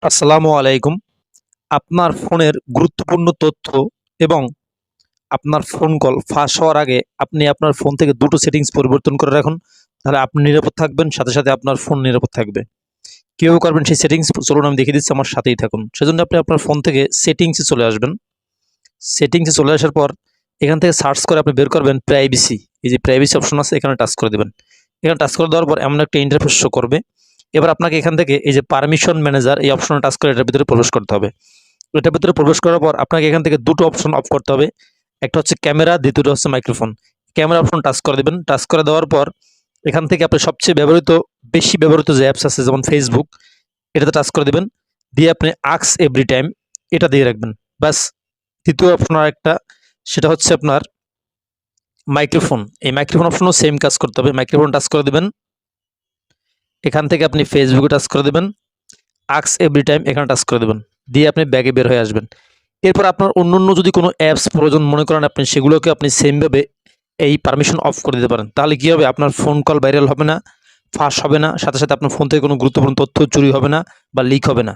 আসসালামু আলাইকুম। আপনার ফোনের গুরুত্বপূর্ণ তথ্য এবং আপনার ফোন কল ফাঁস হওয়ার আগে আপনি আপনার ফোন থেকে দুটো সেটিংস পরিবর্তন করে রাখুন। তাহলে আপনি নিরাপদ থাকবেন, সাথে, সাথে আপনার ফোন নিরাপদ থাকবে। কিভাবে করবেন সেই সেটিংস চলুন আমি দেখিয়ে দিচ্ছি, আমার সাথেই থাকুন। সেজন্য আপনি আপনার ফোন থেকে সেটিংসে চলে আসবেন। সেটিংসে চলে আসার পর এখান থেকে সার্চ করে আপনি বের করবেন প্রাইভেসি। এই যে প্রাইভেসি অপশন আছে, এখানে টাচ করে দিবেন। এখানে টাচ করে দেওয়ার পর এমন একটা ইন্টারফেস শো করবে। এবার আপনাকে এখান থেকে এই যে পারমিশন ম্যানেজার এই অপশনে টাচ করে এটার ভিতরে প্রবেশ করতে হবে। এটার ভিতরে প্রবেশ করার পর আপনাকে এখান থেকে দুটো অপশন অফ করতে হবে। একটা হচ্ছে ক্যামেরা, দ্বিতীয়টা হচ্ছে মাইক্রোফোন। ক্যামেরা অপশন টাচ করে দিবেন। টাচ করে দেওয়ার পর এখান থেকে আপনি সবচেয়ে বেশি ব্যবহৃত যে অ্যাপস আছে যেমন ফেসবুক, এটাতে টাচ করে দিবেন। দিয়ে আপনি আক্স এভরি টাইম এটা দিয়ে রাখবেন। ব্যাস। তৃতীয় অপশন আরেকটা, সেটা হচ্ছে আপনার মাইক্রোফোন। এই মাইক্রোফোন অপশনও সেম কাজ করতে হবে। মাইক্রোফোন টাচ করে দিবেন। এখান থেকে আপনি ফেসবুকে টাচ করে দিবেন। আক্স এভরি টাইম এখানে টাচ করে দেবেন। দিয়ে আপনি ব্যাগে বের হয়ে আসবেন। এরপর আপনার অন্যান্য যদি কোনো অ্যাপস প্রয়োজন মনে করেন, আপনি সেগুলোকে আপনি সেমভাবে এই পারমিশন অফ করে দিতে পারেন। তাহলে কি হবে, আপনার ফোন কল ভাইরাল হবে না, ফাঁস হবে না, সাথে, সাথে আপনার ফোন থেকে কোনো গুরুত্বপূর্ণ তথ্য চুরি হবে না বা লিক হবে না।